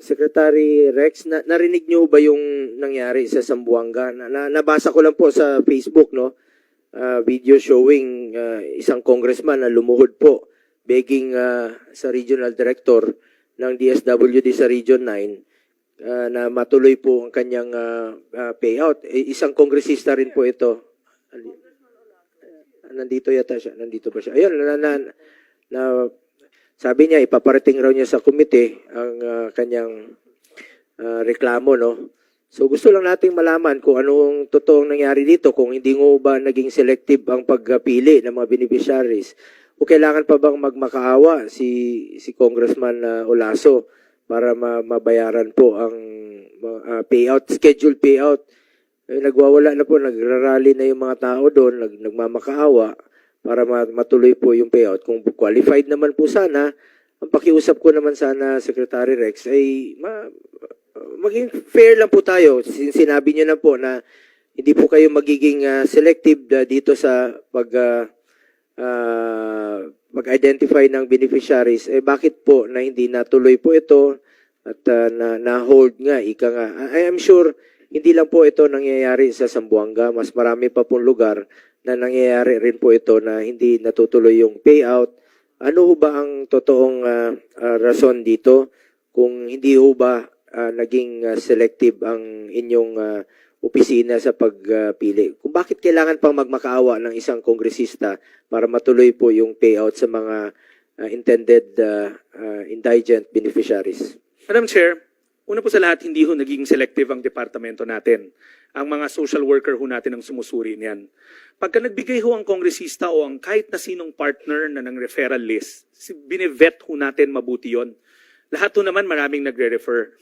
Secretary Rex, narinig niyo ba yung nangyari sa Zamboanga? Nabasa ko lang po sa Facebook, no? Video showing isang congressman na lumuhod po begging sa regional director ng DSWD sa Region 9 na matuloy po ang kanyang payout. Isang kongresista rin po ito. Nandito yata siya. Nandito ba siya? Ayun, sabi niya, ipaparating raw niya sa komite ang kanyang reklamo, no? So gusto lang nating malaman kung anong totoong nangyari dito, kung hindi mo ba naging selective ang pagpili ng mga beneficiaries. O kailangan pa bang magmakaawa si Congressman Olaso para mabayaran po ang payout, scheduled payout. Nagwawala na po, nagrarally na yung mga tao doon, nagmamakaawa para matuloy po yung payout. Kung qualified naman po sana, ang pakiusap ko naman sana, Secretary Rex, ay maging fair lang po tayo. Sinabi niyo na po na hindi po kayo magiging selective dito sa mag-identify ng beneficiaries. Bakit po na hindi natuloy po ito at na-hold nga, ika nga. I am sure hindi lang po ito nangyayari sa Zamboanga. Mas marami pa pong lugar na nangyayari rin po ito na hindi natutuloy yung payout. Ano ho ba ang totoong rason dito kung hindi ho ba naging selective ang inyong opisina sa pagpili? Kung bakit kailangan pang magmakaawa ng isang kongresista para matuloy po yung payout sa mga intended indigent beneficiaries? Madam Chair, una po sa lahat, hindi ho naging selective ang departamento natin. Ang mga social worker ho natin ang sumusuri niyan. Pagka nagbigay ho ang kongresista o ang kahit na sinong partner na ng referral list, binevet ho natin mabuti yon. Lahat ho naman maraming nagre-refer.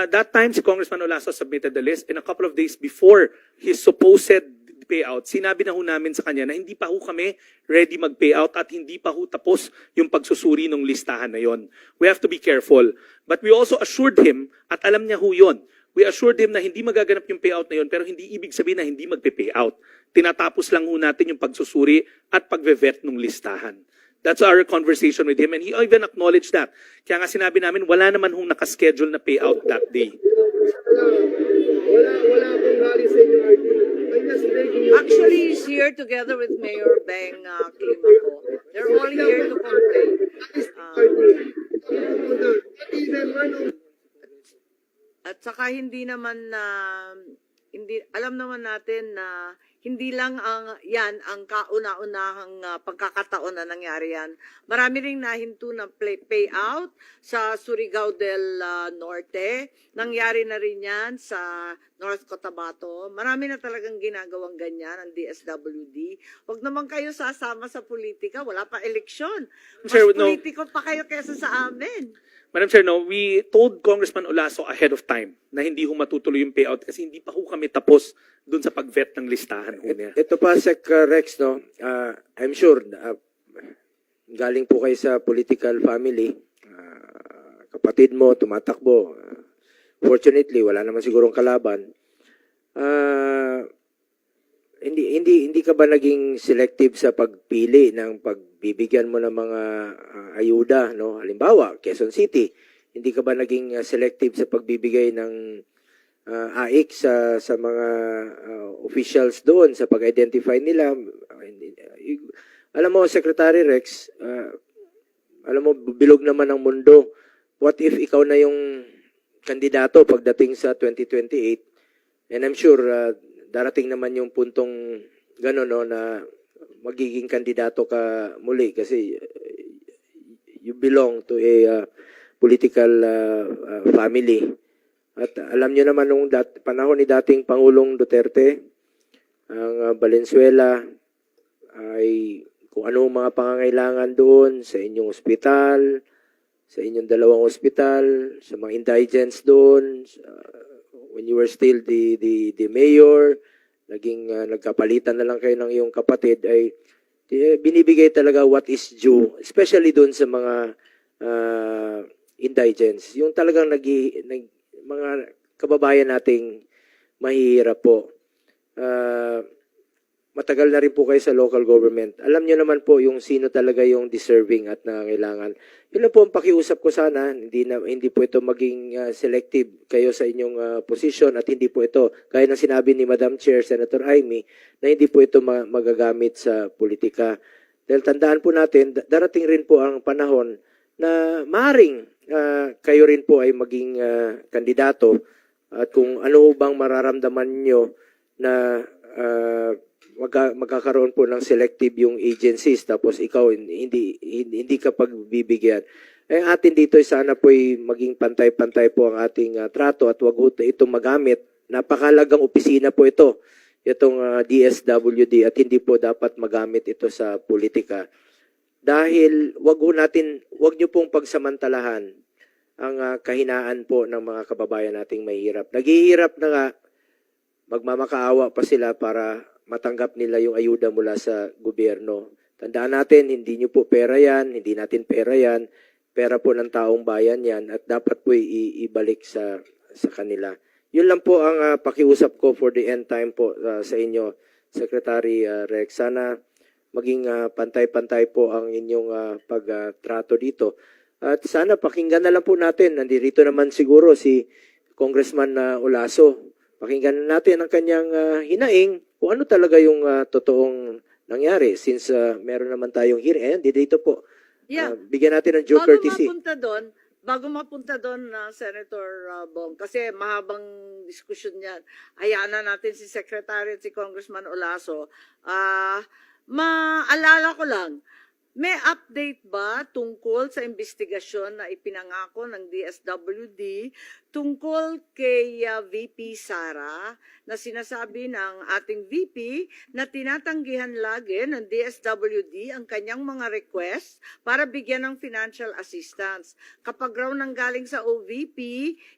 That time, si Congressman Olaso submitted the list and a couple of days before his supposed payout, sinabi na ho namin sa kanya na hindi pa ho kami ready mag-payout at hindi pa ho tapos yung pagsusuri ng listahan na yon. We have to be careful. But we also assured him, at alam niya ho yon, we assured him na hindi magaganap yung payout na yon, pero hindi ibig sabihin na hindi magpe-payout. Tinatapos lang ho natin yung pagsusuri at pag-vet ng listahan. That's our conversation with him and he even acknowledged that. Kaya nga sinabi namin, wala naman hong nakaschedule na payout that day. Wala pong galing sa inyo, RD. Actually, he's here together with Mayor Beng Climaco. They're all here to complain. At saka hindi naman alam naman natin na hindi lang yan ang kauna-unahang pagkakataon na nangyari yan. Marami ring nahinto ng payout sa Surigao del Norte. Nangyari na rin yan sa North Cotabato. Marami na talagang ginagawang ganyan ang DSWD. Huwag naman kayo sasama sa politika. Wala pa eleksyon. Mas politiko pa kayo kesa sa amin. Madam Chair, no, we told Congressman Olaso ahead of time na hindi ho matutuloy yung payout kasi hindi pa ho kami tapos dun sa pag-vet ng listahan ho niya. Ito pa, Sec. Rex, no? I'm sure, galing po kayo sa political family. Kapatid mo, tumatakbo. Fortunately, wala naman sigurong kalaban. Hindi ka ba naging selective sa pagpili ng pagbibigyan mo ng mga ayuda, no? Halimbawa, Quezon City, hindi ka ba naging selective sa pagbibigay ng AIC sa mga officials doon sa pag-identify nila? Alam mo, Secretary Rex, alam mo, bilog naman ang mundo. What if ikaw na yung kandidato pagdating sa 2028? And I'm sure darating naman yung puntong gano'n, no, na magiging kandidato ka muli kasi you belong to a political family. At alam nyo naman nung panahon ni dating Pangulong Duterte, ang Valenzuela ay kung anong mga pangangailangan doon sa inyong ospital, sa inyong dalawang ospital, sa mga indigents doon, when you were still the mayor, naging nagkapalitan na lang kayo ng iyong kapatid, ay binibigay talaga what is due, especially doon sa mga indigents. Yung talagang mga kababayan nating mahihirap po. matagal na rin po kayo sa local government. Alam nyo naman po yung sino talaga yung deserving at nangangailangan. Yun lang po ang pakiusap ko sana. Hindi po ito maging selective kayo sa inyong position at hindi po ito, gaya ng sinabi ni Madam Chair, Senator Amy, na hindi po ito magagamit sa politika. Dahil tandaan po natin, darating rin po ang panahon na maaaring kayo rin po ay maging kandidato at kung ano bang mararamdaman nyo na magkakaroon po ng selective yung agencies tapos ikaw hindi ka pagbibigyan. Eh atin dito sana po ay maging pantay-pantay po ang ating trato at wag ito magamit. Napakalagang opisina po ito, itong DSWD at hindi po dapat magamit ito sa politika. Dahil wag niyo pong pagsamantalahan ang kahinaan po ng mga kababayan nating mahihirap. Naghihirap na nga, magmamakaawa pa sila para matanggap nila yung ayuda mula sa gobyerno. Tandaan natin, hindi nyo po pera yan, hindi natin pera yan, pera po ng taong bayan yan at dapat po ibalik sa kanila. Yun lang po ang pakiusap ko for the end time po sa inyo, Secretary Rex. Sana maging pantay-pantay po ang inyong pagtrato dito. At sana pakinggan na lang po natin, nandito naman siguro si Congressman Olaso. Pakinggan natin ang kanyang hinaing kung ano talaga yung totoong nangyari since meron naman tayong hearing. Ayan, dito po. Yeah. Bigyan natin ng due courtesy. Bago mapunta doon, Senator Bong, kasi mahabang diskusyon yan, hayaan na natin si Secretary at si Congressman Olaso. Maalala ko lang, may update ba tungkol sa investigasyon na ipinangako ng DSWD tungkol kay VP Sara na sinasabi ng ating VP na tinatanggihan lagi ng DSWD ang kanyang mga request para bigyan ng financial assistance. Kapag raw nanggaling sa OVP,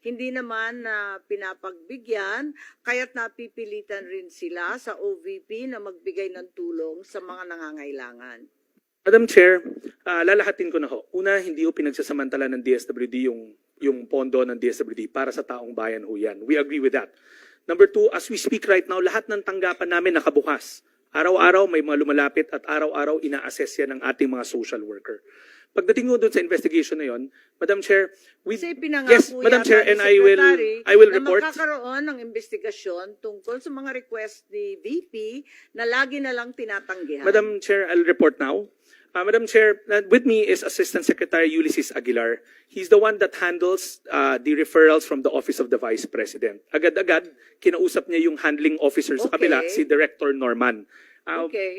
hindi naman pinapagbigyan, kaya't napipilitan rin sila sa OVP na magbigay ng tulong sa mga nangangailangan. Madam Chair, lalahatin ko na ho. Una, hindi ho pinagsasamantala ng DSWD yung pondo ng DSWD para sa taong bayan ho yan. We agree with that. Number two, as we speak right now, lahat ng tanggapan namin nakabukas. Araw-araw may mga lumalapit at araw-araw ina-assess yan ng ating mga social worker. Pagdating ho doon sa investigation na yon, Madam Chair, Kasi pinangako yes, Madam yata Chair, ni and Secretary I will na report. magkakaroon ng investigasyon tungkol sa mga request ni VP na lagi na lang tinatanggihan. Madam Chair, I'll report now. Madam Chair, with me is Assistant Secretary Ulysses Aguilar. He's the one that handles the referrals from the Office of the Vice President. Agad-agad, kinausap niya yung handling officer sa kabila, si Director Norman.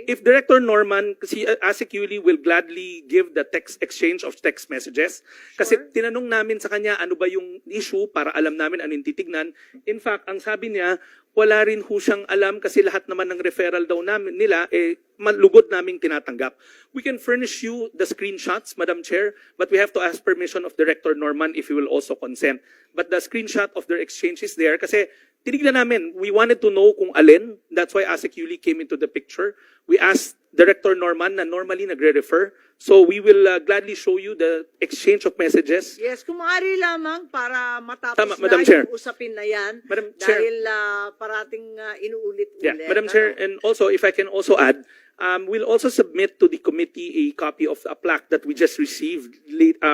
If Director Norman, kasi ASEC Yuli will gladly give the text exchange of text messages. Kasi tinanong namin sa kanya ano ba yung issue para alam namin anong titignan. In fact, ang sabi niya, wala rin ho siyang alam kasi lahat naman ng referral daw nila malugod naming tinatanggap. We can furnish you the screenshots, Madam Chair, but we have to ask permission of Director Norman if he will also consent. But the screenshot of their exchange is there kasi tinignan namin, we wanted to know kung alin. That's why ASEC Yuli came into the picture. We asked Director Norman na normally nagre-refer. So we will gladly show you the exchange of messages. Yes, kung maaari lamang para matapos Tama, Madam Chair. yung usapin na yan. Madam Chair. Dahil parating inuulit-ulit. Yeah, Madam Chair, and also if I can also add, we'll also submit to the committee a copy of a plaque that we just received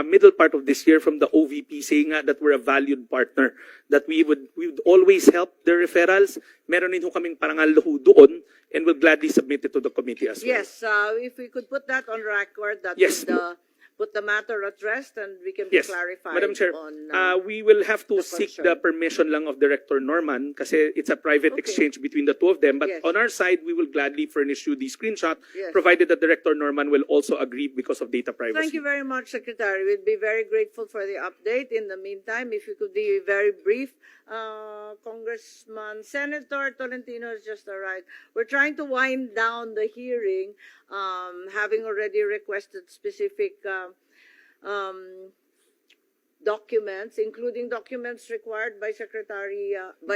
middle part of this year from the OVP saying that we're a valued partner, that we would always help the referrals. Meron din ho kaming parangal ho doon and we'll gladly submit it to the committee as well. Yes, if we could put that on record, that Yes. would put the matter at rest and we can be Yes, clarified Madam Chair, on we will have to the seek concern. the permission lang of Director Norman kasi it's a private Okay. exchange between the two of them. But Yes. on our side, we will gladly furnish you the screenshot, Yes. provided that Director Norman will also agree because of data privacy. Thank you very much, Secretary. We'd be very grateful for the update. In the meantime, if you could be very brief, Congressman Senator Tolentino has just arrived. We're trying to wind down the hearing, having already requested specific documents, including documents required by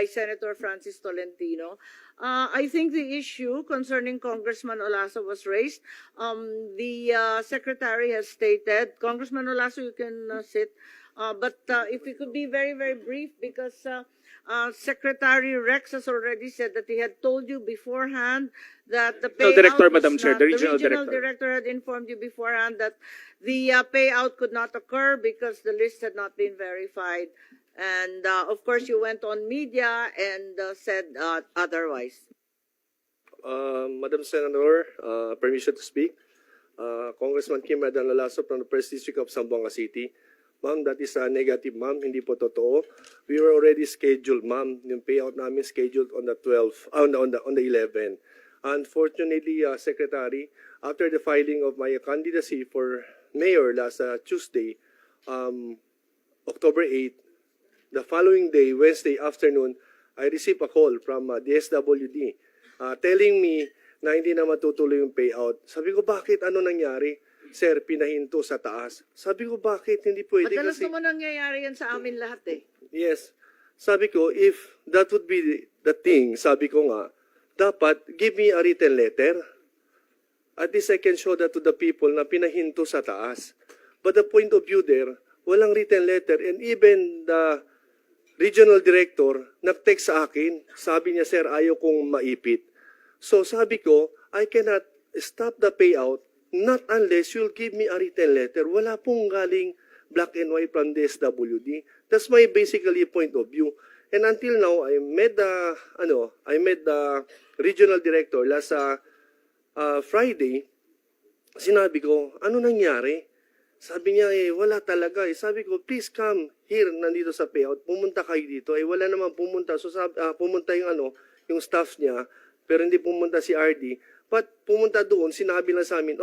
Senator Francis Tolentino. I think the issue concerning Congressman Olaso was raised. The Secretary has stated, Congressman Olaso, you can sit. But if we could be very, very brief, because Secretary Rex has already said that he had told you beforehand that the payout Director, was Madam Chair, not- the regional director had informed you beforehand that the payout could not occur because the list had not been verified. And of course, you went on media and said otherwise. Madam Senator, permission to speak. Congressman Kim Adan-Lalaso from the First District of Zamboanga City. Ma'am, that is negative, ma'am. Hindi po totoo. We were already scheduled, ma'am. Yung payout namin scheduled on the 12th, on the 11th. Unfortunately, Secretary, after the filing of my candidacy for mayor last Tuesday, October 8, the following day, Wednesday afternoon, I received a call from DSWD telling me na hindi na matutuloy yung payout. Sabi ko, bakit? Ano nangyari? Sir, pinahinto sa taas. Sabi ko, bakit? Hindi pwede Madalas kasi... naman nangyayari yan sa amin lahat eh. Yes. Sabi ko, if that would be the thing, sabi ko nga, dapat give me a written letter. At least I can show that to the people na pinahinto sa taas. But the point of view there, walang written letter. And even the regional director, nag-text sa akin, sabi niya, sir, ayaw kong maipit. So sabi ko, I cannot stop the payout not unless you'll give me a written letter. Wala pong galing black and white from the SWD. That's my basically point of view. And until now, I met the regional director last Friday. Sinabi ko, ano nangyari? Sabi niya, wala talaga. Sabi ko, please come here, nandito sa payout. Pumunta kayo dito. Wala naman pumunta. So pumunta yung staff niya, pero hindi pumunta si RD. But pumunta doon, sinabi lang sa amin,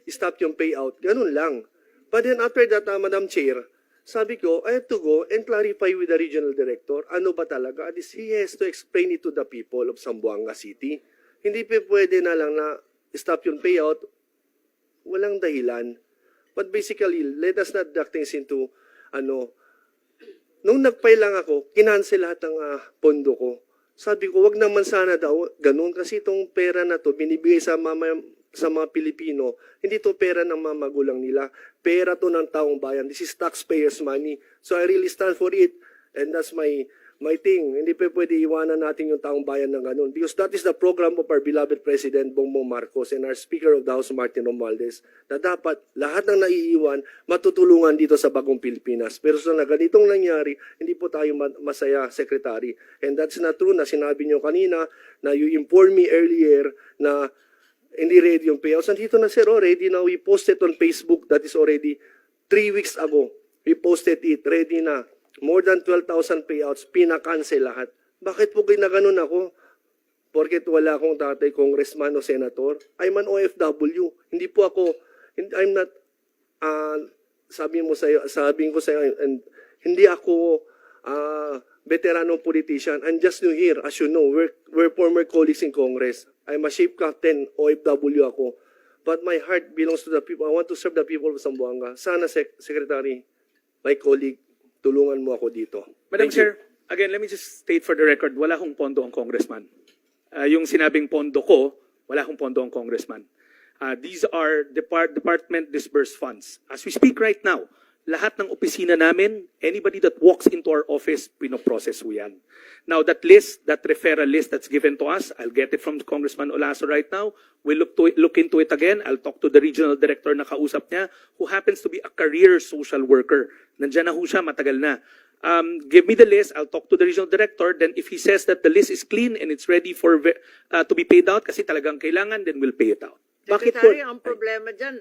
stop yung payout. Ganun lang. But then after that, Madam Chair, sabi ko, I have to go and clarify with the regional director, ano ba talaga? At least he has to explain it to the people of Zamboanga City. Hindi pa pwede na lang na stop yung payout. Walang dahilan. But basically, let us not duck things into, nung nag-file lang ako, kinansel lahat ng pondo ko. Sabi ko, wag naman sana daw ganun kasi itong pera na to binibigay sa mga Pilipino, hindi to pera ng mga magulang nila. Pera to ng taong bayan. This is taxpayers' money. So I really stand for it. And that's my thing. Hindi pa pwede iwanan natin yung taong bayan ng ganun. Because that is the program of our beloved President Bongbong Marcos and our Speaker of the House, Martin Romualdez, na dapat lahat ng naiiwan matutulungan dito sa bagong Pilipinas. Pero sa ganitong nangyari, hindi po tayo masaya, Secretary. And that's not true na sinabi niyo kanina na you informed me earlier na hindi ready yung payouts. Nandito na, sir, ready na. We posted on Facebook. That is already 3 weeks ago. We posted it. Ready na. More than 12,000 payouts. Pinakancel lahat. Bakit po ginaganon ako? Porket wala akong tatay, congressman o senator. I'm an OFW. Hindi po ako, I'm not, sabi ko sa iyo, and hindi ako veteranong politician. I'm just new here. As you know, we're former colleagues in Congress. I'm a ship captain, OFW ako. But my heart belongs to the people. I want to serve the people of Zamboanga. Sana, Secretary, my colleague, tulungan mo ako dito. Madam Thank you. Chair, again, let me just state for the record, wala akong pondo ang congressman. Yung sinabing pondo ko, wala akong pondo ang congressman. These are department disbursed funds. As we speak right now, lahat ng opisina namin, anybody that walks into our office, pinoprocess ho yan. Now, that list, that referral list that's given to us, I'll get it from Congressman Olaso right now. We'll look into it again. I'll talk to the regional director na kausap niya, who happens to be a career social worker. Nandiyan na ho siya, matagal na. Give me the list, I'll talk to the regional director, then if he says that the list is clean and it's ready for to be paid out, kasi talagang kailangan, then we'll pay it out. Bakit Secretary, po- ang problema dyan,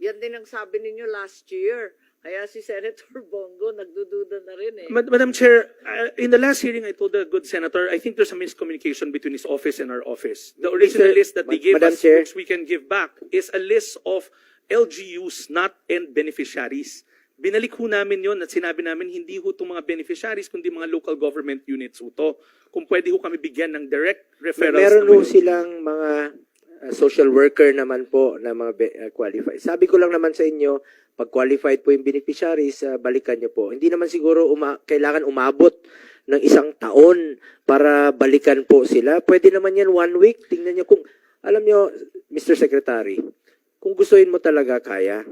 yan din ang sabi ninyo last year. Kaya si Senator Bongo nagdududa na rin eh. Madam Chair, in the last hearing, I told the good senator, I think there's a miscommunication between his office and our office. The original Mr. list that they gave Madam us, Chair. which we can give back, is a list of LGUs, not end beneficiaries. Binalik ho namin yon at sinabi namin hindi ho itong mga beneficiaries, kundi mga local government units ho to. Kung pwede ho kami bigyan ng direct referrals. Meron na po may- silang mga social worker naman po na mga qualified. Sabi ko lang naman sa inyo, pag qualified po yung beneficiaries, balikan nyo po. Hindi naman siguro kailangan umabot ng 1 taon para balikan po sila. Pwede naman yan 1 week. Tingnan nyo kung, alam nyo, Mr. Secretary, kung gustuin mo talaga, kaya.